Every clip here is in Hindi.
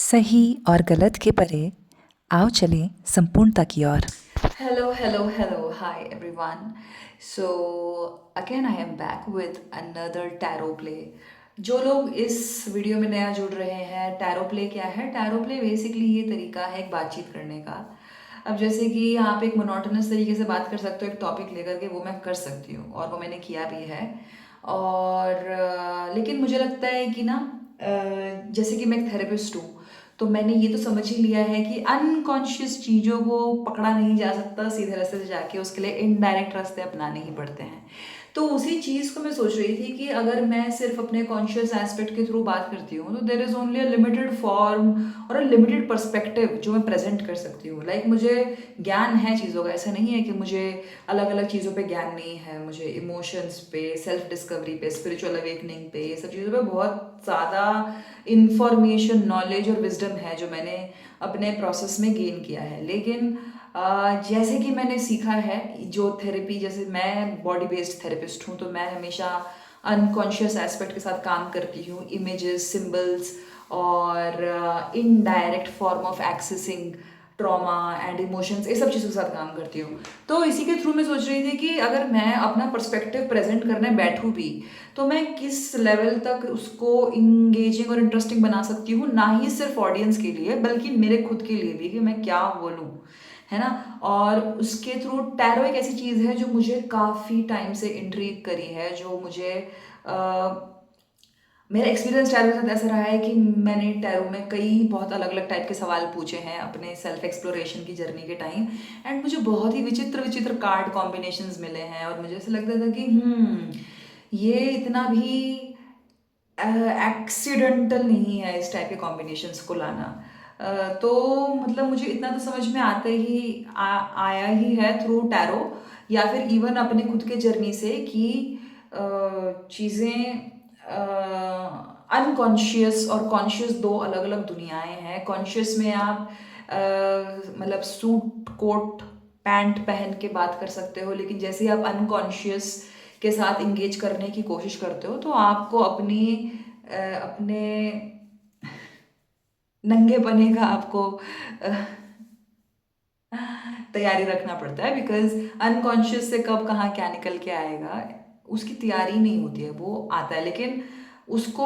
सही और गलत के परे आओ चलें संपूर्णता की ओर। Hello, hello, hello. Hi, everyone. So, again, I am back with another tarot play. जो लोग इस वीडियो में नया जुड़ रहे हैं, टैरो प्ले क्या है? टैरो प्ले बेसिकली ये तरीका है एक बातचीत करने का। अब जैसे कि आप एक मोनोटोनस तरीके से बात कर सकते हो एक टॉपिक लेकर के, वो मैं कर सकती हूँ और वो मैंने किया भी है। और लेकिन मुझे लगता है कि ना, जैसे कि मैं एक थेरेपिस्ट हूँ, तो मैंने ये तो समझ ही लिया है कि अनकॉन्शियस चीज़ों को पकड़ा नहीं जा सकता, सीधे रास्ते से जाके उसके लिए इनडायरेक्ट रास्ते अपनाने ही पड़ते हैं। तो उसी चीज़ को मैं सोच रही थी कि अगर मैं सिर्फ अपने कॉन्शियस एस्पेक्ट के थ्रू बात करती हूँ तो there is only a limited form और अ लिमिटेड पर्सपेक्टिव जो मैं प्रेजेंट कर सकती हूँ। लाइक मुझे ज्ञान है चीज़ों का, ऐसा नहीं है कि मुझे अलग अलग चीज़ों पे ज्ञान नहीं है। मुझे इमोशंस पे, सेल्फ डिस्कवरी पे, स्पिरिचुअल अवेकनिंग पे, ये सब चीज़ों पे बहुत ज़्यादा इंफॉर्मेशन, नॉलेज और विजडम है जो मैंने अपने प्रोसेस में गेन किया है। लेकिन जैसे कि मैंने सीखा है जो थेरेपी, जैसे मैं बॉडी बेस्ड थेरेपिस्ट हूँ, तो मैं हमेशा अनकॉन्शियस एस्पेक्ट के साथ काम करती हूँ, इमेजेस, सिंबल्स और indirect form of accessing trauma and emotions, ये सब चीज़ों के साथ काम करती हूँ। तो इसी के थ्रू मैं सोच रही थी कि अगर मैं अपना पर्सपेक्टिव प्रेजेंट करने बैठूँ भी, तो मैं किस लेवल तक उसको इंगेजिंग और इंटरेस्टिंग बना सकती हूँ, ना ही सिर्फ ऑडियंस के लिए बल्कि मेरे खुद के लिए भी, कि मैं क्या बोलूँ, है ना। और उसके थ्रू टैरो एक ऐसी चीज़ है जो मुझे काफ़ी टाइम से इंट्रीग करी है, जो मुझे मेरा एक्सपीरियंस टैरो के साथ ऐसा रहा है कि मैंने टैरो में कई बहुत अलग अलग टाइप के सवाल पूछे हैं अपने सेल्फ एक्सप्लोरेशन की जर्नी के टाइम। एंड मुझे बहुत ही विचित्र विचित्र कार्ड कॉम्बिनेशंस मिले हैं और मुझे ऐसा लगता था कि ये इतना भी एक्सीडेंटल नहीं है इस टाइप के कॉम्बिनेशंस को लाना। तो मतलब मुझे इतना तो समझ में आया ही है थ्रू टैरो, या फिर इवन अपने खुद के जर्नी से, कि चीज़ें अनकॉन्शियस और कॉन्शियस दो अलग अलग दुनियाएं हैं। कॉन्शियस में आप मतलब सूट कोट पैंट पहन के बात कर सकते हो, लेकिन जैसे ही आप अनकॉन्शियस के साथ इंगेज करने की कोशिश करते हो तो आपको अपने नंगे पने का आपको अ, तैयारी रखना पड़ता है, बिकॉज अनकॉन्शियस से कब कहाँ क्या निकल के आएगा उसकी तैयारी नहीं होती है, वो आता है। लेकिन उसको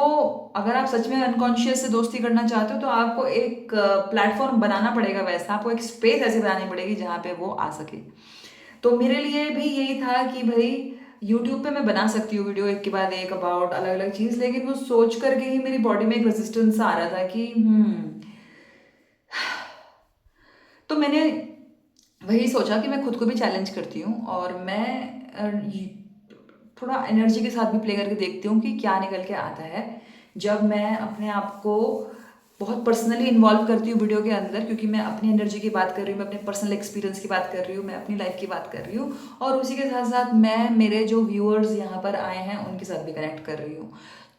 अगर आप सच में अनकॉन्शियस से दोस्ती करना चाहते हो तो आपको एक प्लेटफॉर्म बनाना पड़ेगा, वैसा आपको एक स्पेस ऐसी बनानी पड़ेगी जहाँ पे वो आ सके। तो मेरे लिए भी यही था कि भाई यूट्यूब पे मैं बना सकती हूँ वीडियो एक के बाद एक अबाउट अलग अलग चीज़, लेकिन वो सोच करके ही मेरी बॉडी में एक रेजिस्टेंस आ रहा था कि तो मैंने वही सोचा कि मैं खुद को भी चैलेंज करती हूँ और मैं थोड़ा एनर्जी के साथ भी प्ले करके देखती हूँ कि क्या निकल के आता है जब मैं अपने आप को बहुत पर्सनली इन्वॉल्व करती हूँ वीडियो के अंदर, क्योंकि मैं अपनी एनर्जी की बात कर रही हूँ, मैं अपने पर्सनल एक्सपीरियंस की बात कर रही हूँ, मैं अपनी लाइफ की बात कर रही हूँ, और उसी के साथ साथ मैं मेरे जो व्यूअर्स यहाँ पर आए हैं उनके साथ भी कनेक्ट कर रही हूँ।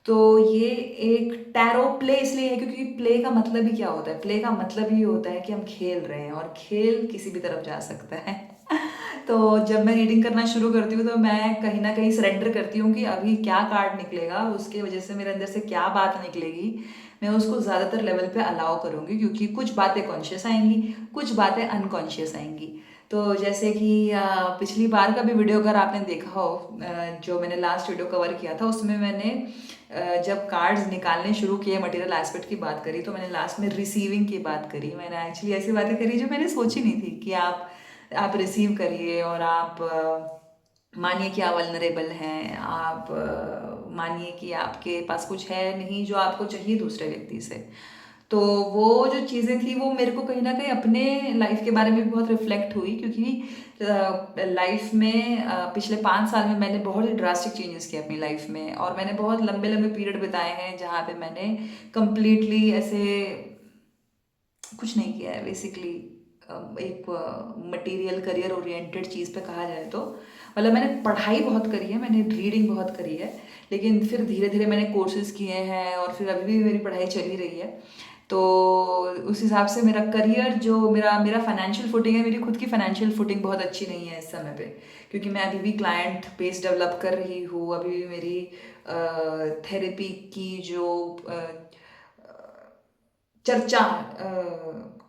तो ये एक टैरो प्ले इसलिए है क्योंकि प्ले का मतलब ही क्या होता है? प्ले का मतलब ही होता है कि हम खेल रहे हैं, और खेल किसी भी तरफ जा सकता है। तो जब मैं रीडिंग करना शुरू करती हूँ तो मैं कहीं ना कहीं सरेंडर करती हूँ कि अभी क्या कार्ड निकलेगा, उसके वजह से मेरे अंदर से क्या बात निकलेगी, मैं उसको ज़्यादातर लेवल पे अलाउ करूँगी, क्योंकि कुछ बातें कॉन्शियस आएंगी, कुछ बातें अनकॉन्शियस आएंगी। तो जैसे कि पिछली बार का भी वीडियो अगर आपने देखा हो, जो मैंने लास्ट वीडियो कवर किया था उसमें मैंने जब कार्ड्स निकालने शुरू किए, मटेरियल एस्पेक्ट की बात करी, तो मैंने लास्ट में रिसीविंग की बात करी। मैंने एक्चुअली ऐसी बातें करी जो मैंने सोची नहीं थी, कि आप रिसीव करिए और आप मानिए कि आप वल्नरेबल हैं, आप मानिए कि आपके पास कुछ है नहीं जो आपको चाहिए दूसरे व्यक्ति से। तो वो जो चीज़ें थी वो मेरे को कहीं ना कहीं अपने लाइफ के बारे में भी बहुत रिफ्लेक्ट हुई, क्योंकि लाइफ में पिछले 5 साल में मैंने बहुत ही ड्रास्टिक चेंजेस किए अपनी लाइफ में, और मैंने बहुत लंबे लंबे पीरियड बिताए हैं जहाँ पे मैंने कंप्लीटली ऐसे कुछ नहीं किया है बेसिकली। एक मटेरियल करियर ओरिएंटेड चीज़ पे कहा जाए तो, मतलब मैंने पढ़ाई बहुत करी है, मैंने रीडिंग बहुत करी है, लेकिन फिर धीरे धीरे मैंने कोर्सेज किए हैं और फिर अभी भी मेरी पढ़ाई चली रही है। तो उस हिसाब से मेरा करियर, जो मेरा मेरा फाइनेंशियल फुटिंग है, मेरी खुद की फाइनेंशियल फुटिंग बहुत अच्छी नहीं है इस समय पे, क्योंकि मैं अभी भी क्लाइंट बेस डेवलप कर रही हूँ। अभी भी मेरी थेरेपी की जो चर्चा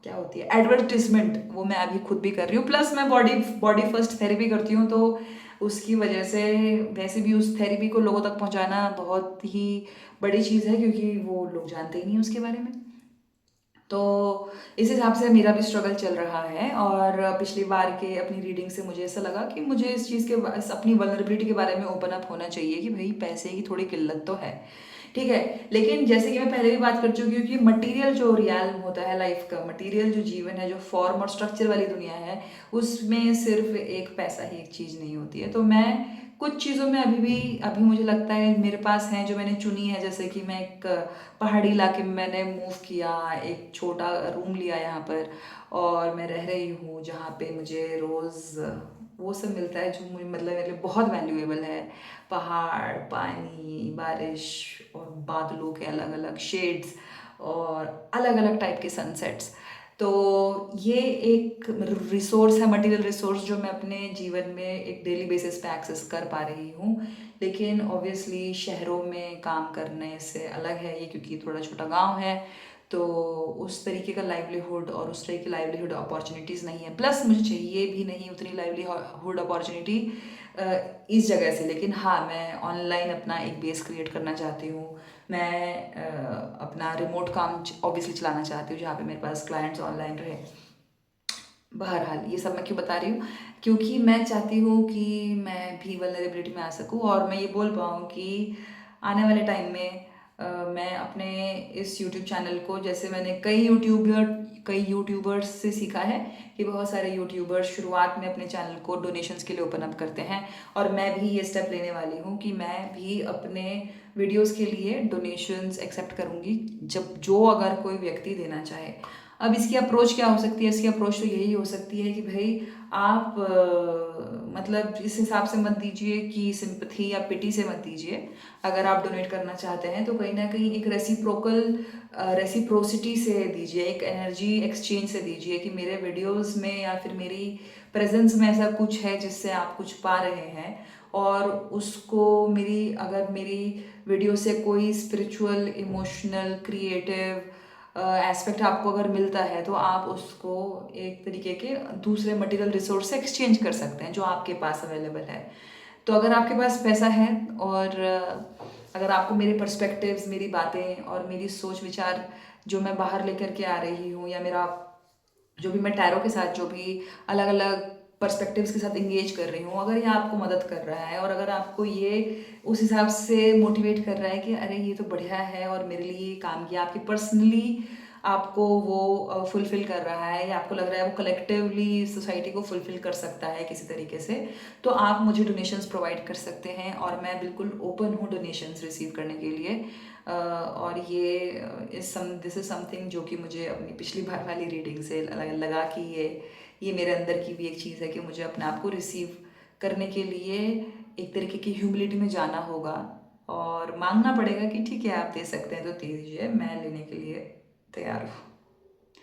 क्या होती है, एडवर्टिजमेंट, वो मैं अभी खुद भी कर रही हूँ। प्लस मैं बॉडी बॉडी फर्स्ट थेरेपी करती हूँ, तो उसकी वजह से वैसे भी उस थेरेपी को लोगों तक पहुँचाना बहुत ही बड़ी चीज़ है, क्योंकि वो लोग जानते ही नहीं उसके बारे में। तो इस हिसाब से मेरा भी स्ट्रगल चल रहा है। और पिछली बार के अपनी रीडिंग से मुझे ऐसा लगा कि मुझे इस चीज़ के अपनी वल्नरेबिलिटी के बारे में ओपन अप होना चाहिए कि भाई पैसे की थोड़ी किल्लत तो है, ठीक है। लेकिन जैसे कि मैं पहले भी बात कर चुकी हूँ कि मटेरियल जो रियल होता है लाइफ का, मटेरियल जो जीवन है, जो फॉर्म और स्ट्रक्चर वाली दुनिया है, उसमें सिर्फ एक पैसा ही एक चीज़ नहीं होती है। तो मैं कुछ चीज़ों में अभी मुझे लगता है मेरे पास हैं जो मैंने चुनी है। जैसे कि मैं एक पहाड़ी इलाके में मैंने मूव किया, एक छोटा रूम लिया यहाँ पर, और मैं रह रही हूँ जहाँ पे मुझे रोज़ वो सब मिलता है जो मुझे मतलब मेरे लिए बहुत वैल्यूएबल है। पहाड़, पानी, बारिश और बादलों के अलग अलग शेड्स और अलग अलग टाइप के सनसेट्स। तो ये एक रिसोर्स है, मटेरियल रिसोर्स, जो मैं अपने जीवन में एक डेली बेसिस पे एक्सेस कर पा रही हूँ। लेकिन ऑब्वियसली शहरों में काम करने से अलग है ये, क्योंकि थोड़ा छोटा गांव है, तो उस तरीके का लाइवलीहुड और उस तरीके की लाइवलीहुड अपॉर्चुनिटीज़ नहीं है। प्लस मुझे चाहिए भी नहीं उतनी लाइवलीहुड अपॉर्चुनिटी इस जगह से। लेकिन हाँ, मैं ऑनलाइन अपना एक बेस क्रिएट करना चाहती हूँ। मैं अपना रिमोट काम ऑब्वियसली चलाना चाहती हूँ, जहाँ पे मेरे पास क्लाइंट्स ऑनलाइन रहे। बहरहाल ये सब मैं क्यों बता रही हूँ, क्योंकि मैं चाहती हूँ कि मैं भी वल्नरेबिलिटी में आ सकूँ और मैं ये बोल पाऊँ कि आने वाले टाइम में मैं अपने इस यूट्यूब चैनल को, जैसे मैंने कई यूट्यूबर्स से सीखा है कि बहुत सारे यूट्यूबर्स शुरुआत में अपने चैनल को डोनेशंस के लिए ओपन अप करते हैं, और मैं भी ये स्टेप लेने वाली हूँ कि मैं भी अपने वीडियोस के लिए डोनेशंस एक्सेप्ट करूँगी, जब जो अगर कोई व्यक्ति देना चाहे। अब इसकी अप्रोच क्या हो सकती है? इसकी अप्रोच तो यही हो सकती है कि भाई आप मतलब इस हिसाब से मत दीजिए कि सिंपथी या पिटी से मत दीजिए। अगर आप डोनेट करना चाहते हैं तो कहीं ना कहीं एक रेसिप्रोसिटी से दीजिए, एक एनर्जी एक्सचेंज से दीजिए कि मेरे वीडियोस में या फिर मेरी प्रेजेंस में ऐसा कुछ है जिससे आप कुछ पा रहे हैं, और उसको अगर मेरी वीडियो से कोई स्पिरिचुअल, इमोशनल, क्रिएटिव एस्पेक्ट आपको अगर मिलता है, तो आप उसको एक तरीके के दूसरे मटेरियल रिसोर्स से एक्सचेंज कर सकते हैं जो आपके पास अवेलेबल है। तो अगर आपके पास पैसा है और अगर आपको मेरे पर्सपेक्टिव्स, मेरी बातें और मेरी सोच विचार जो मैं बाहर लेकर के आ रही हूँ, या मेरा जो भी मैं टैरो के साथ जो भी अलग अलग पर्सपेक्टिव्स के साथ इंगेज कर रही हूँ, अगर ये आपको मदद कर रहा है और अगर आपको ये उस हिसाब से मोटिवेट कर रहा है कि अरे ये तो बढ़िया है और मेरे लिए ये काम किया, आपकी पर्सनली आपको वो फुलफिल कर रहा है, या आपको लग रहा है वो कलेक्टिवली सोसाइटी को फुलफिल कर सकता है किसी तरीके से, तो आप मुझे डोनेशंस प्रोवाइड कर सकते हैं, और मैं बिल्कुल ओपन हूँ डोनेशंस रिसीव करने के लिए। और दिस इज़ समथिंग जो कि मुझे अपनी पिछली बार वाली रीडिंग से लगा कि ये मेरे अंदर की भी एक चीज़ है कि मुझे अपने आप को रिसीव करने के लिए एक तरीके की ह्यूमिलिटी में जाना होगा और मांगना पड़ेगा कि ठीक है, आप दे सकते हैं तो दे दीजिए, मैं लेने के लिए तैयार हूँ।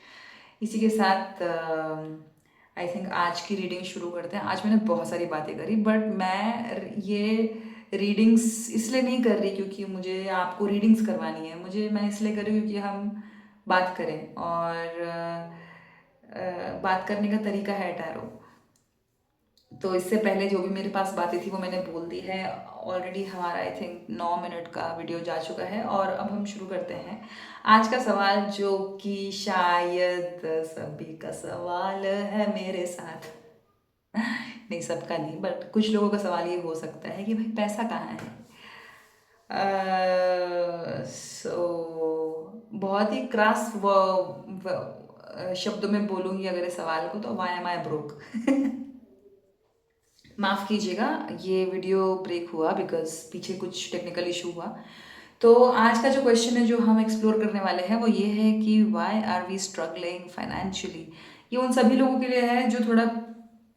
इसी के साथ आई थिंक आज की रीडिंग शुरू करते हैं। आज मैंने बहुत सारी बातें करी, बट मैं ये रीडिंग्स इसलिए नहीं कर रही क्योंकि मुझे आपको रीडिंग्स करवानी है, मैं इसलिए कर रही हूँ क्योंकि हम बात करें, और बात करने का तरीका है टैरो। तो इससे पहले जो भी मेरे पास बातें थी वो मैंने बोल दी है ऑलरेडी। हमारा आई थिंक 9 मिनट का वीडियो जा चुका है, और अब हम शुरू करते हैं आज का सवाल, जो कि शायद सभी का सवाल है मेरे साथ। नहीं, सबका नहीं, बट कुछ लोगों का सवाल ये हो सकता है कि भाई पैसा कहाँ है। बहुत ही क्रास शब्दों में बोलूंगी अगर इस सवाल को, तो वाई एम आई ब्रोक। माफ़ कीजिएगा, ये वीडियो ब्रेक हुआ बिकॉज पीछे कुछ टेक्निकल इशू हुआ। तो आज का जो क्वेश्चन है जो हम एक्सप्लोर करने वाले हैं वो ये है कि why are we struggling financially. ये उन सभी लोगों के लिए है जो थोड़ा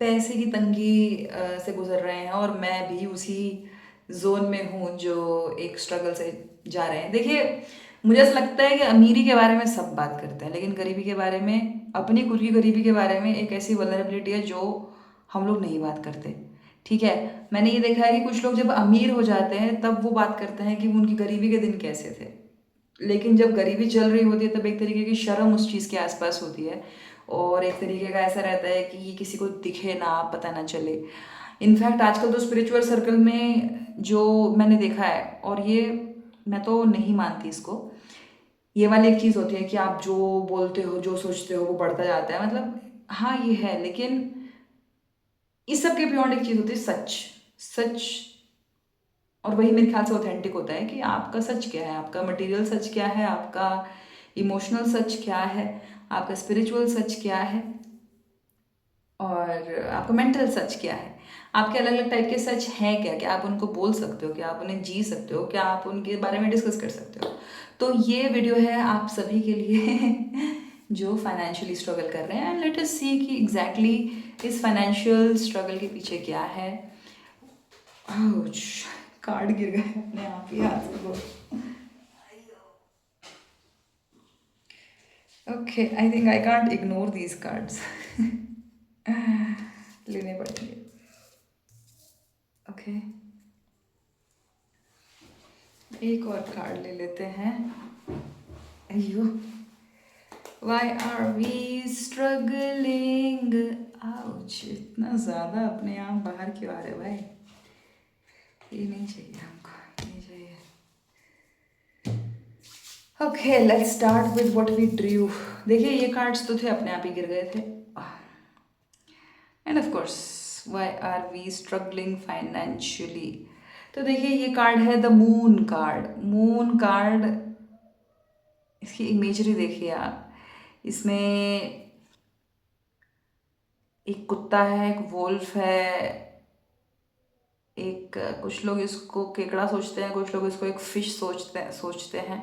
पैसे की तंगी से गुजर रहे हैं, और मैं भी उसी जोन में हूँ जो एक स्ट्रगल से जा रहे हैं। देखिए, मुझे ऐसा लगता है कि अमीरी के बारे में सब बात करते हैं, लेकिन गरीबी के बारे में, अपनी खुद की गरीबी के बारे में एक ऐसी वल्नरेबिलिटी है जो हम लोग नहीं बात करते। ठीक है, मैंने ये देखा है कि कुछ लोग जब अमीर हो जाते हैं तब वो बात करते हैं कि उनकी गरीबी के दिन कैसे थे। लेकिन जब गरीबी चल रही होती है तब एक तरीके की शर्म उस चीज़ के आसपास होती है, और एक तरीके का ऐसा रहता है कि ये किसी को दिखे ना, पता ना चले। इनफैक्ट आजकल तो स्पिरिचुअल सर्कल में जो मैंने देखा है, और ये मैं तो नहीं मानती इसको, ये वाली एक चीज़ होती है कि आप जो बोलते हो, जो सोचते हो वो बढ़ता जाता है, मतलब हाँ ये है, लेकिन इस सब के बियॉन्ड एक चीज़ होती है सच। सच, और वही मेरे ख्याल से ऑथेंटिक होता है कि आपका सच क्या है, आपका मटेरियल सच क्या है, आपका इमोशनल सच क्या है, आपका स्पिरिचुअल सच क्या है, और आपका मेंटल सच क्या है। आपके अलग अलग टाइप के सच हैं क्या, क्या आप उनको बोल सकते हो, क्या आप उन्हें जी सकते हो, क्या आप उनके बारे में डिस्कस कर सकते हो। तो ये वीडियो है आप सभी के लिए जो फाइनेंशियली स्ट्रगल कर रहे हैं, एंड लेट अस सी कि एग्जैक्टली इस फाइनेंशियल स्ट्रगल के पीछे क्या है। आउच, कार्ड गिर गए अपने आप ही हाथ से वो। Okay, I think I can't ignore these cards लेने पड़ेंगे। ओके, एक और कार्ड ले लेते हैं। अयो, why are we struggling. Ouch, इतना ज़्यादा अपने आप बाहर क्यों आ रहे भाई, ये नहीं चाहिए हमको, ये नहीं चाहिए। Okay, let's start with what we drew. देखिए ये कार्ड्स तो थे, अपने आप ही गिर गए थे। And of course, why are we struggling financially. तो देखिए ये कार्ड है the moon card. Moon card, इसकी इमेजरी देखिए आप। इसमें एक कुत्ता है, एक वोल्फ है, एक कुछ लोग इसको केकड़ा सोचते हैं, कुछ लोग इसको एक फिश सोचते हैं।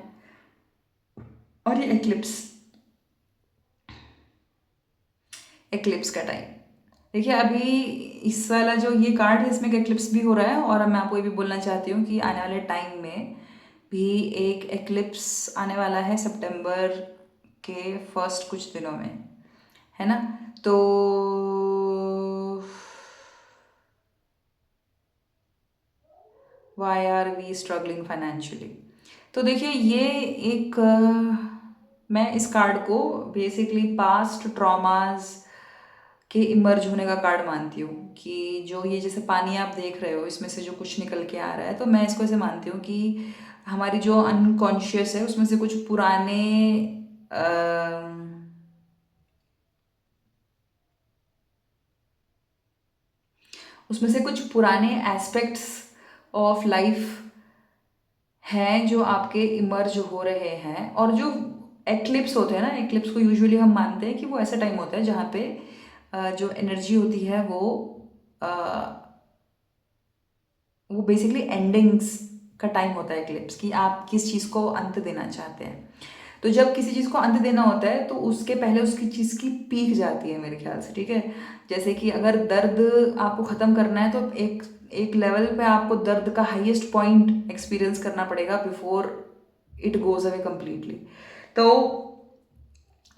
और ये एक्लिप्स, एक्लिप्स का टाइम। देखिए अभी इस वाला जो ये कार्ड है, इसमें एक एक्लिप्स भी हो रहा है, और मैं आपको ये भी बोलना चाहती हूँ कि आने वाले टाइम में भी एक एक्लिप्स आने वाला है सितंबर के फर्स्ट कुछ दिनों में, है ना। तो why are we struggling financially. तो देखिए ये एक मैं इस कार्ड को बेसिकली पास्ट ट्रॉमास के इमर्ज होने का कार्ड मानती हूँ, कि जो ये जैसे पानी आप देख रहे हो, इसमें से जो कुछ निकल के आ रहा है, तो मैं इसको ऐसे मानती हूँ कि हमारी जो अनकॉन्शियस है उसमें से कुछ पुराने उसमें से कुछ पुराने एस्पेक्ट्स ऑफ लाइफ हैं जो आपके इमर्ज हो रहे हैं। और जो एक्लिप्स होते हैं ना, एक्लिप्स को यूजुअली हम मानते हैं कि वो ऐसा टाइम होता है जहाँ पे जो एनर्जी होती है वो बेसिकली एंडिंग्स का टाइम होता है एक्लिप्स, कि आप किस चीज़ को अंत देना चाहते हैं। तो जब किसी चीज़ को अंत देना होता है तो उसके पहले उसकी चीज़ की पीक जाती है मेरे ख्याल से, ठीक है। जैसे कि अगर दर्द आपको ख़त्म करना है तो एक एक लेवल पे आपको दर्द का हाईएस्ट पॉइंट एक्सपीरियंस करना पड़ेगा before it goes away completely. तो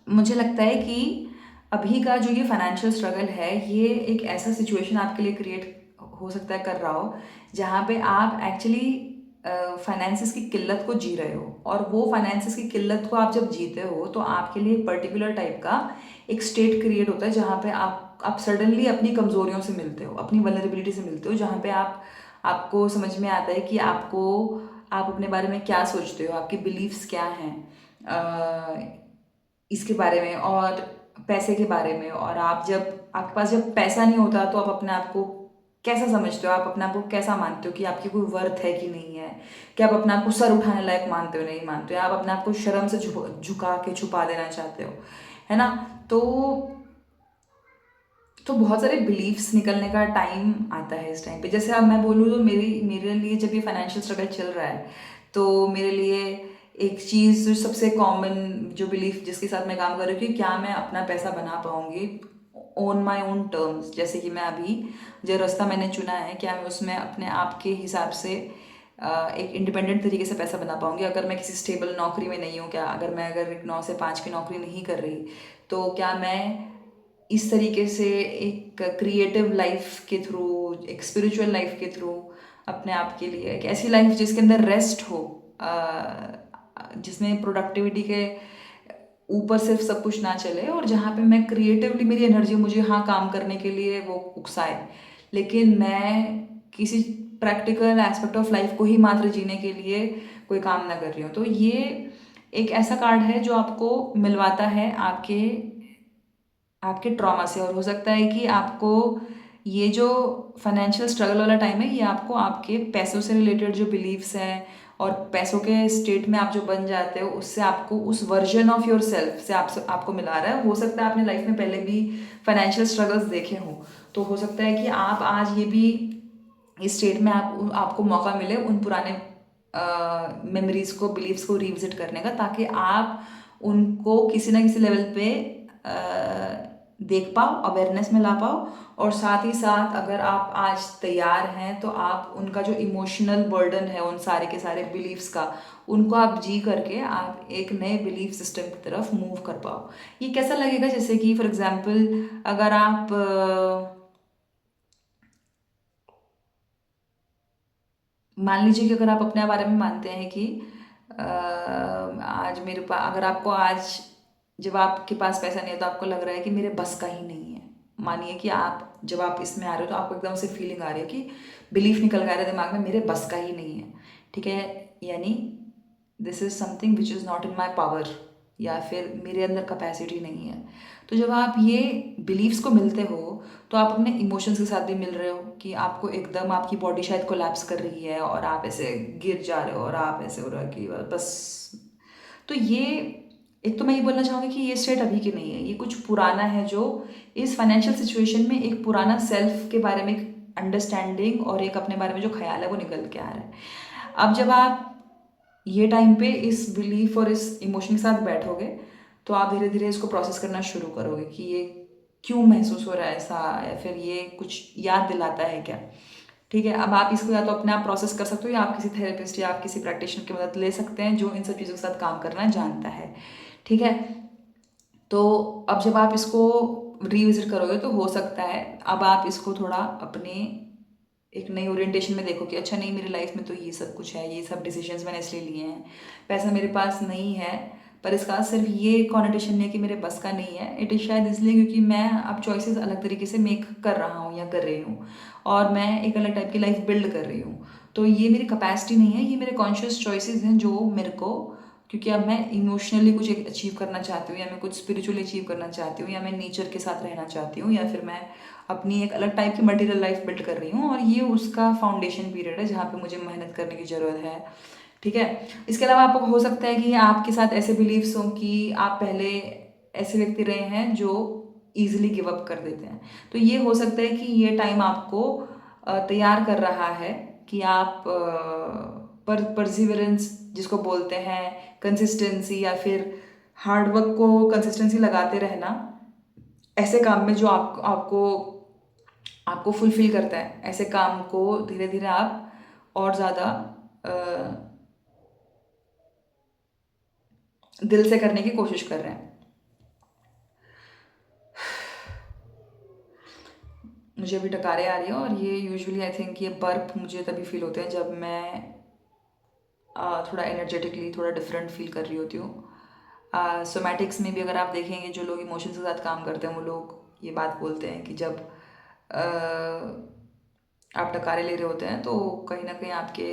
मुझे लगता है कि अभी का जो ये फाइनेंशियल स्ट्रगल है, ये एक ऐसा सिचुएशन आपके लिए क्रिएट हो सकता है कर रहा हो जहाँ पे आप एक्चुअली फाइनेंसिस की किल्लत को जी रहे हो। और वो फाइनेंसिस की किल्लत को आप जब जीते हो तो आपके लिए एक पर्टिकुलर टाइप का एक स्टेट क्रिएट होता है जहाँ पे आप सडनली अपनी कमज़ोरियों से मिलते हो, अपनी वल्नरेबिलिटी से मिलते हो, जहाँ पे आपको समझ में आता है कि आप अपने बारे में क्या सोचते हो, आपके बिलीव्स क्या हैं इसके बारे में, और पैसे के बारे में। और आप जब आपके पास जब पैसा नहीं होता तो आप अपने आप को कैसा समझते हो, आप अपने आप को कैसा मानते हो कि आपकी कोई वर्थ है कि नहीं है, कि आप अपने आप को सर उठाने लायक मानते हो नहीं मानते हो, आप अपने आप को शर्म से झुका के छुपा देना चाहते हो, है ना। तो बहुत सारे बिलीव्स निकलने का टाइम आता है इस टाइम पे। जैसे अब मैं बोलूँ तो मेरे लिए जब ये फाइनेंशियल स्ट्रगल चल रहा है तो मेरे लिए एक चीज़ जो सबसे कॉमन जो बिलीफ जिसके साथ मैं काम कर रही हूँ कि क्या मैं अपना पैसा बना पाऊँगी ऑन माई ओन टर्म्स। जैसे कि मैं अभी जो रास्ता मैंने चुना है, क्या मैं उसमें अपने आप के हिसाब से एक इंडिपेंडेंट तरीके से पैसा बना पाऊँगी। अगर मैं किसी स्टेबल नौकरी में नहीं हूँ, क्या अगर एक 9 से 5 की नौकरी नहीं कर रही, तो क्या मैं इस तरीके से एक क्रिएटिव लाइफ के थ्रू, एक स्पिरिचुअल लाइफ के थ्रू अपने आप के लिए एक ऐसी लाइफ जिसके अंदर रेस्ट हो, जिसमें प्रोडक्टिविटी के ऊपर सिर्फ सब कुछ ना चले, और जहाँ पे मैं क्रिएटिवली मेरी एनर्जी मुझे हाँ काम करने के लिए वो उकसाए, लेकिन मैं किसी प्रैक्टिकल एस्पेक्ट ऑफ लाइफ को ही मात्र जीने के लिए कोई काम ना कर रही हूँ। तो ये एक ऐसा कार्ड है जो आपको मिलवाता है आपके आपके ट्रॉमा से, और हो सकता है कि आपको ये जो फाइनेंशियल स्ट्रगल वाला टाइम है, ये आपको आपके पैसों से रिलेटेड जो बिलीव्स हैं और पैसों के स्टेट में आप जो बन जाते हो, उससे आपको उस वर्जन ऑफ योर सेल्फ से आपको मिला रहा है। हो सकता है आपने लाइफ में पहले भी फाइनेंशियल स्ट्रगल्स देखे हों, तो हो सकता है कि आप आज ये भी इस स्टेट में आपको मौका मिले उन पुराने मेमोरीज को, बिलीव्स को रिविजिट करने का, ताकि आप उनको किसी ना किसी लेवल पे देख पाओ, अवेयरनेस में ला पाओ, और साथ ही साथ अगर आप आज तैयार हैं तो आप उनका जो इमोशनल बर्डन है उन सारे के सारे बिलीव्स का, उनको आप जी करके आप एक नए बिलीफ सिस्टम की तरफ मूव कर पाओ। ये कैसा लगेगा, जैसे कि फॉर एग्जांपल अगर आप मान लीजिए कि अगर आप अपने बारे में मानते हैं कि आज मेरे पास, अगर आपको आज जब आपके पास पैसा नहीं है तो आपको लग रहा है कि मेरे बस का ही नहीं है। मानिए कि आप जब आप इसमें आ रहे हो तो आपको एकदम से फीलिंग आ रही है कि बिलीफ निकल गया है दिमाग में, मेरे बस का ही नहीं है। ठीक है, यानी this is something which is not in my power, या फिर मेरे अंदर कैपेसिटी नहीं है। तो जब आप ये बिलीव्स को मिलते हो तो आप अपने इमोशंस के साथ भी मिल रहे हो, कि आपको एकदम आपकी बॉडी शायद कोलैप्स कर रही है और आप ऐसे गिर जा रहे हो और आप ऐसे हो रहा है कि बस। तो ये, एक तो मैं ये बोलना चाहूँगी कि ये स्टेट अभी की नहीं है, ये कुछ पुराना है जो इस फाइनेंशियल सिचुएशन में एक पुराना सेल्फ के बारे में एक अंडरस्टैंडिंग और एक अपने बारे में जो ख्याल है वो निकल के आ रहा है। अब जब आप ये टाइम पे इस बिलीफ और इस इमोशन के साथ बैठोगे तो आप धीरे धीरे इसको प्रोसेस करना शुरू करोगे कि ये क्यों महसूस हो रहा है ऐसा, या फिर ये कुछ याद दिलाता है क्या। ठीक है, अब आप इसको या तो अपने आप प्रोसेस कर सकते हो, या आप किसी थेरेपिस्ट या आप किसी प्रैक्टिशनर की मदद ले सकते हैं जो इन सब चीज़ों के साथ काम करना जानता है। ठीक है, तो अब जब आप इसको रिविजिट करोगे तो हो सकता है अब आप इसको थोड़ा अपने एक नई ओरिएंटेशन में देखो कि अच्छा नहीं, मेरी लाइफ में तो ये सब कुछ है, ये सब डिसीजंस मैंने इसलिए लिए हैं, पैसा मेरे पास नहीं है, पर इसका सिर्फ ये कॉन्ोटेशन नहीं है कि मेरे बस का नहीं है, इट इज़ शायद इसलिए क्योंकि मैं अब चॉइसेस अलग तरीके से मेक कर रहा हूँ या कर रही हूँ, और मैं एक अलग टाइप की लाइफ बिल्ड कर रही हूँ। तो ये मेरी कैपेसिटी नहीं है, ये मेरे कॉन्शियस चॉइसेस हैं जो मेरे को, क्योंकि अब मैं इमोशनली कुछ अचीव करना चाहती हूँ, या मैं कुछ स्पिरिचुअली अचीव करना चाहती हूँ, या मैं नेचर के साथ रहना चाहती हूँ, या फिर मैं अपनी एक अलग टाइप की मटेरियल लाइफ बिल्ड कर रही हूँ, और ये उसका फाउंडेशन पीरियड है जहाँ पे मुझे मेहनत करने की ज़रूरत है। ठीक है, इसके अलावा आपको हो सकता है कि आपके साथ ऐसे बिलीव्स हों कि आप पहले ऐसे व्यक्ति रहे हैं जो ईजिली गिव अप कर देते हैं। तो ये हो सकता है कि ये टाइम आपको तैयार कर रहा है कि आप परसिवरेंस जिसको बोलते हैं, कंसिस्टेंसी, या फिर हार्डवर्क को कंसिस्टेंसी लगाते रहना ऐसे काम में जो आपको आपको फुलफिल करता है, ऐसे काम को धीरे धीरे आप और ज़्यादा दिल से करने की कोशिश कर रहे हैं। मुझे अभी डकारे आ रही है, और ये यूजुअली आई थिंक ये बर्प मुझे तभी फील होते हैं जब मैं थोड़ा एनर्जेटिकली थोड़ा डिफरेंट फील कर रही होती हूँ। सोमैटिक्स में भी अगर आप देखेंगे जो लोग इमोशंस के साथ काम करते हैं वो लोग ये बात बोलते हैं कि जब आप डकारे ले रहे होते हैं तो कहीं ना कहीं आपके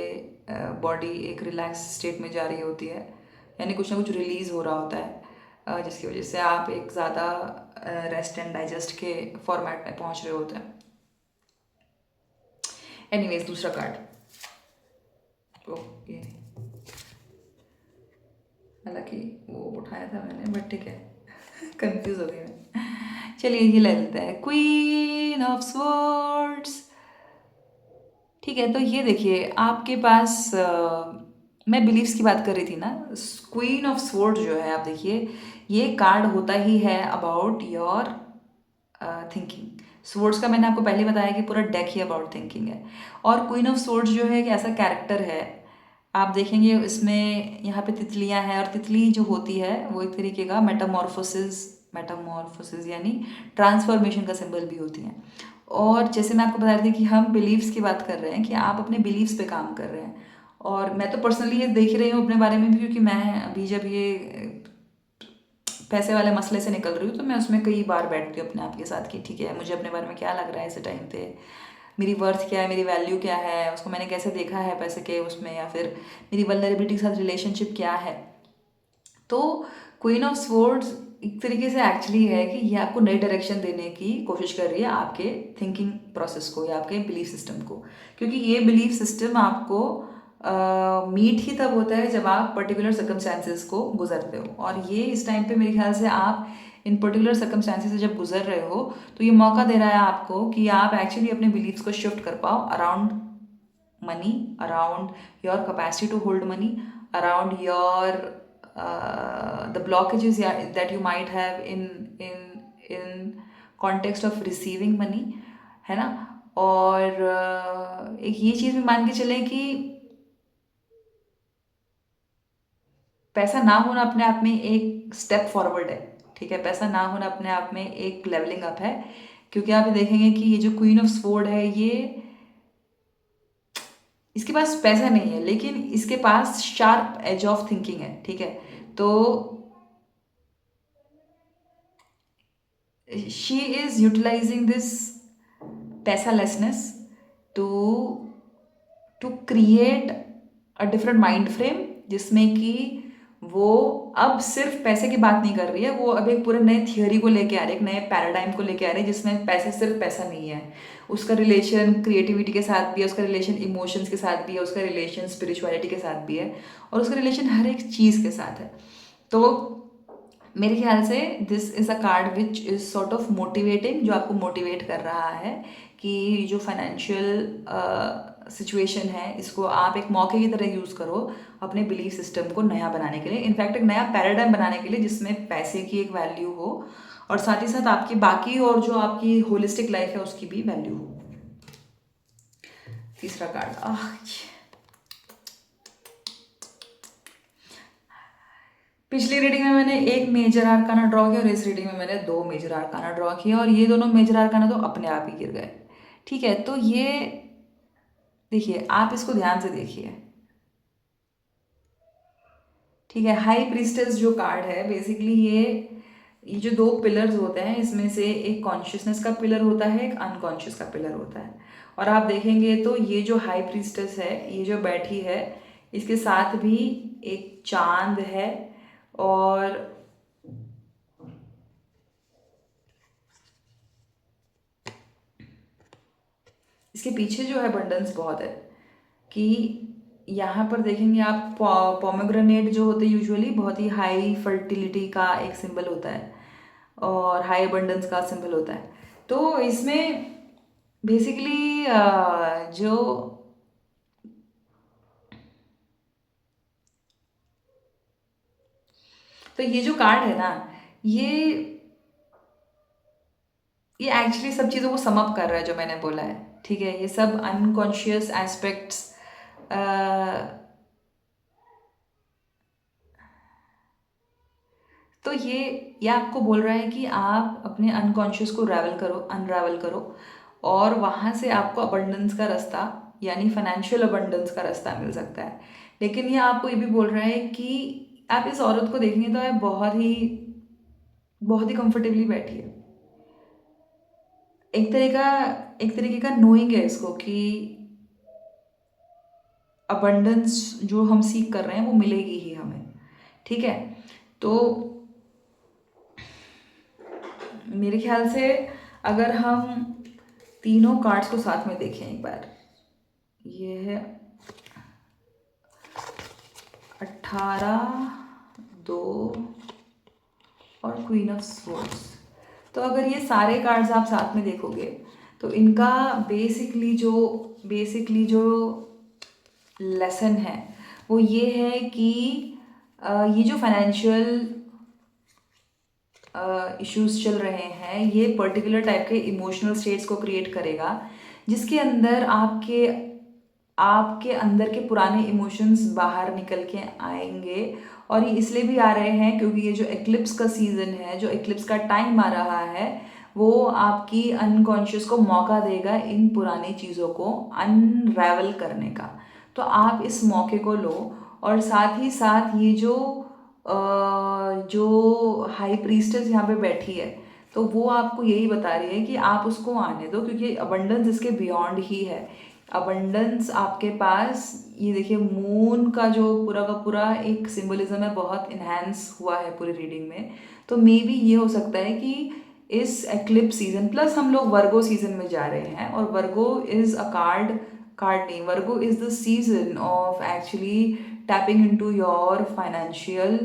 बॉडी एक रिलैक्स स्टेट में जा रही होती है, यानी कुछ ना कुछ रिलीज़ हो रहा होता है, जिसकी वजह से आप एक ज़्यादा रेस्ट एंड डाइजेस्ट के फॉर्मेट में पहुंच रहे होते हैं। एनीवेज, दूसरा कार्ड, ओके, हालांकि वो उठाया था मैंने, बट ठीक है कंफ्यूज हो गई मैं। चलिए ये ले लेते हैं, क्वीन ऑफ स्वॉर्ड्स। ठीक है, तो ये देखिए आपके पास मैं बिलीव्स की बात कर रही थी ना, क्वीन ऑफ स्वॉर्ड जो है, आप देखिए ये कार्ड होता ही है अबाउट योर थिंकिंग। स्वॉर्ड्स का मैंने आपको पहले बताया कि पूरा डेक ही अबाउट थिंकिंग है, और क्वीन ऑफ स्वॉर्ड्स जो है कि ऐसा कैरेक्टर है, आप देखेंगे इसमें यहाँ पे तितलियाँ हैं, और तितली जो होती है वो एक तरीके का मेटामॉर्फोसिस यानी ट्रांसफॉर्मेशन का सिंबल भी होती हैं। और जैसे मैं आपको बता रही थी कि हम बिलीव्स की बात कर रहे हैं कि आप अपने बिलीव्स पे काम कर रहे हैं, और मैं तो पर्सनली ये देख ही रही हूँ अपने बारे में भी, क्योंकि मैं अभी जब ये पैसे वाले मसले से निकल रही हूँ तो मैं उसमें कई बार बैठती हूँ अपने आप के साथ कि ठीक है, मुझे अपने बारे में क्या लग रहा है इस टाइम पे, मेरी वर्थ क्या है, मेरी वैल्यू क्या है, उसको मैंने कैसे देखा है पैसे के उसमें, या फिर मेरी वल्नरेबिलिटी के साथ रिलेशनशिप क्या है। तो क्वीन ऑफ स्वॉर्ड्स एक तरीके से एक्चुअली है कि ये आपको नई डायरेक्शन देने की कोशिश कर रही है आपके थिंकिंग प्रोसेस को या आपके बिलीफ सिस्टम को, क्योंकि ये बिलीफ सिस्टम आपको मीट ही तब होता है जब आप पर्टिकुलर सर्कमस्टांसेस को गुजरते हो, और ये इस टाइम पे मेरे ख्याल से आप इन पर्टिकुलर सर्कमस्टांसेस से जब गुजर रहे हो तो ये मौका दे रहा है आपको कि आप एक्चुअली अपने बिलीव्स को शिफ्ट कर पाओ around money, around your capacity to hold money, around your the blockages that you might have in context of receiving money, है ना। और एक ये चीज़ भी मान के चलें कि पैसा ना होना अपने आप में एक स्टेप फॉरवर्ड है, ठीक है। पैसा ना होना अपने आप में एक लेवलिंग अप है, क्योंकि आप देखेंगे कि ये जो क्वीन ऑफ स्वॉर्ड है, ये इसके पास पैसा नहीं है लेकिन इसके पास शार्प एज ऑफ थिंकिंग है, ठीक है। तो शी इज यूटिलाइजिंग दिस पैसालेसनेस to to create a different mind frame, जिसमें कि वो अब सिर्फ पैसे की बात नहीं कर रही है, वो अब एक पूरे नए थियोरी को लेके आ रही है, एक नए पैराडाइम को लेके आ रही है, जिसमें पैसे सिर्फ पैसा नहीं है, उसका रिलेशन क्रिएटिविटी के साथ भी है, उसका रिलेशन इमोशंस के साथ भी है, उसका रिलेशन स्पिरिचुअलिटी के साथ भी है, और उसका रिलेशन हर एक चीज़ के साथ है। तो मेरे ख्याल से this is a card which is sort of motivating, जो आपको मोटिवेट कर रहा है कि जो फाइनेंशियल सिचुएशन है इसको आप एक मौके की तरह यूज़ करो अपने बिलीफ सिस्टम को नया बनाने के लिए, इनफैक्ट एक नया पैराडाइम बनाने के लिए जिसमें पैसे की एक वैल्यू हो और साथ ही साथ आपकी बाकी और जो आपकी होलिस्टिक लाइफ है उसकी भी वैल्यू हो। तीसरा कार्ड, पिछली रीडिंग में मैंने एक मेजर आर्काना ड्रॉ किया और इस रीडिंग में मैंने दो मेजर आर्काना ड्रॉ किया, और ये दोनों मेजर आर्काना तो अपने आप ही गिर गए, ठीक है। तो ये देखिए, आप इसको ध्यान से देखिए, ठीक है। हाई प्रीस्टेस जो कार्ड है, बेसिकली ये जो दो पिलर्स होते हैं इसमें से एक कॉन्शियसनेस का पिलर होता है, एक अनकॉन्शियस का पिलर होता है, और आप देखेंगे तो ये जो हाई प्रीस्टेस है, ये जो बैठी है, इसके साथ भी एक चांद है, और इसके पीछे जो है बंडन्स बहुत है, कि यहाँ पर देखेंगे आप पोमेग्रेनेट जो होते हैं यूजुअली बहुत ही हाई फर्टिलिटी का एक सिंबल होता है और हाई अबंडेंस का सिंबल होता है। तो इसमें बेसिकली जो तो ये जो कार्ड है ना, ये एक्चुअली सब चीज़ों को सम अप कर रहा है जो मैंने बोला है, ठीक है। ये सब अनकॉन्शियस एस्पेक्ट्स, तो ये आपको बोल रहा है कि आप अपने अनकॉन्शियस को अनरावल करो, और वहाँ से आपको अबंडेंस का रास्ता यानी फाइनेंशियल अबंडेंस का रास्ता मिल सकता है। लेकिन ये आपको ये भी बोल रहा है कि आप इस औरत को देखेंगे तो आप बहुत ही कंफर्टेबली बैठी है, एक तरीके का नोइंग है इसको कि अबंडेंस जो हम सीख कर रहे हैं वो मिलेगी ही हमें, ठीक है। तो मेरे ख्याल से अगर हम तीनों कार्ड्स को साथ में देखें एक बार, ये है 18, 2 और क्वीन ऑफ स्वॉर्ड्स। तो अगर ये सारे कार्ड्स आप साथ में देखोगे तो इनका बेसिकली जो लेसन है वो ये है कि ये जो फाइनेंशियल इश्यूज चल रहे हैं ये पर्टिकुलर टाइप के इमोशनल स्टेट्स को क्रिएट करेगा, जिसके अंदर आपके अंदर के पुराने इमोशंस बाहर निकल के आएंगे। और ये इसलिए भी आ रहे हैं क्योंकि ये जो एक्लिप्स का सीज़न है, जो एक्लिप्स का टाइम आ रहा है, वो आपकी अनकॉन्शियस को मौका देगा इन पुरानी चीज़ों को अनरावल करने का। तो आप इस मौके को लो। और साथ ही साथ ये जो हाई प्रीस्टेस यहाँ पे बैठी है, तो वो आपको यही बता रही है कि आप उसको आने दो, क्योंकि अबंडेंस इसके बियॉन्ड ही है। अबंडेंस आपके पास, ये देखिए मून का जो पूरा का पूरा एक सिंबलिज्म है, बहुत इन्हेंस हुआ है पूरी रीडिंग में। तो मे बी ये हो सकता है कि इस एक्लिप्स सीजन प्लस हम लोग वर्गो सीजन में जा रहे हैं, और वर्गो इज अ कार्ड नहीं, Virgo is the season of actually tapping into your financial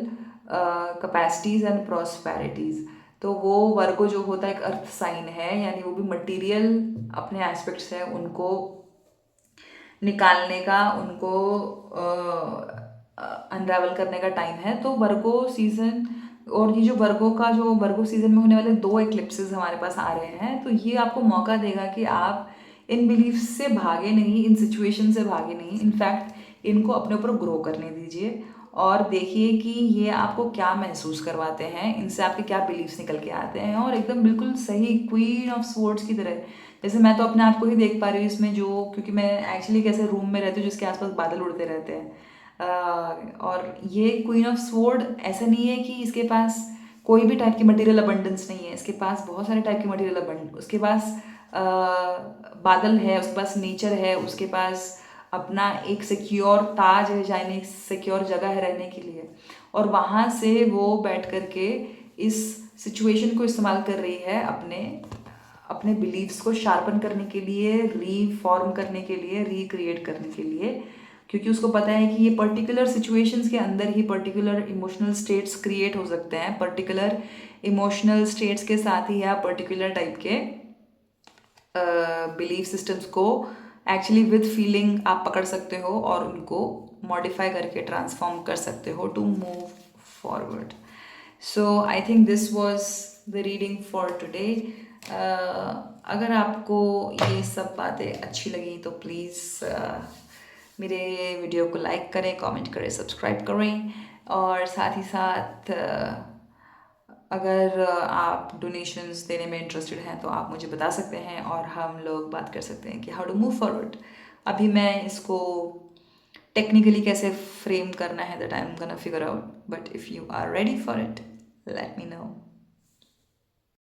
capacities and prosperities. तो वो वर्गो जो होता है एक अर्थ साइन है, यानी वो भी मटेरियल अपने एस्पेक्ट्स है उनको निकालने का, उनको अनरावल करने का टाइम है। तो वर्गो सीजन, और ये जो वर्गो सीजन में होने वाले 2 एक्लिप्सेस हमारे पास आ रहे हैं, तो ये आपको मौका देगा कि आप इन बिलीफ्स से भागे नहीं, इन सिचुएशन से भागे नहीं, इनफैक्ट इनको अपने ऊपर ग्रो करने दीजिए और देखिए कि ये आपको क्या महसूस करवाते हैं, इनसे आपके क्या बिलीव्स निकल के आते हैं। और एकदम बिल्कुल सही क्वीन ऑफ स्वॉर्ड्स की तरह, जैसे मैं तो अपने आप को ही देख पा रही हूँ इसमें, जो क्योंकि मैं एक्चुअली एक ऐसे रूम में रहती हूँ जिसके आसपास बादल उड़ते रहते हैं। और ये क्वीन ऑफ स्वॉर्ड ऐसा नहीं है कि इसके पास कोई भी टाइप की मटेरियल अबंडेंस नहीं है, इसके पास बहुत सारे टाइप की मटेरियल अबंडेंस, उसके पास बादल है, उसके पास नेचर है, उसके पास अपना एक सिक्योर ताज है, यानी एक सिक्योर जगह है रहने के लिए, और वहाँ से वो बैठ करके इस सिचुएशन को इस्तेमाल कर रही है अपने बिलीव्स को शार्पन करने के लिए, रीफॉर्म करने के लिए, रिक्रिएट करने के लिए, क्योंकि उसको पता है कि ये पर्टिकुलर सिचुएशंस के अंदर ही पर्टिकुलर इमोशनल स्टेट्स क्रिएट हो सकते हैं, पर्टिकुलर इमोशनल स्टेट्स के साथ ही आप पर्टिकुलर टाइप के बिलीफ सिस्टम्स को एक्चुअली विद फीलिंग आप पकड़ सकते हो और उनको मॉडिफाई करके ट्रांसफॉर्म कर सकते हो to move forward. So I think this was the reading for today. अगर आपको ये सब बातें अच्छी लगी तो प्लीज़ मेरे वीडियो को लाइक करें, कमेंट करें, सब्सक्राइब करें, और साथ ही साथ अगर आप डोनेशंस देने में इंटरेस्टेड हैं तो आप मुझे बता सकते हैं और हम लोग बात कर सकते हैं कि हाउ टू मूव फॉरवर्ड। अभी मैं इसको टेक्निकली कैसे फ्रेम करना है that I am gonna figure out, but if you are ready for it let me no.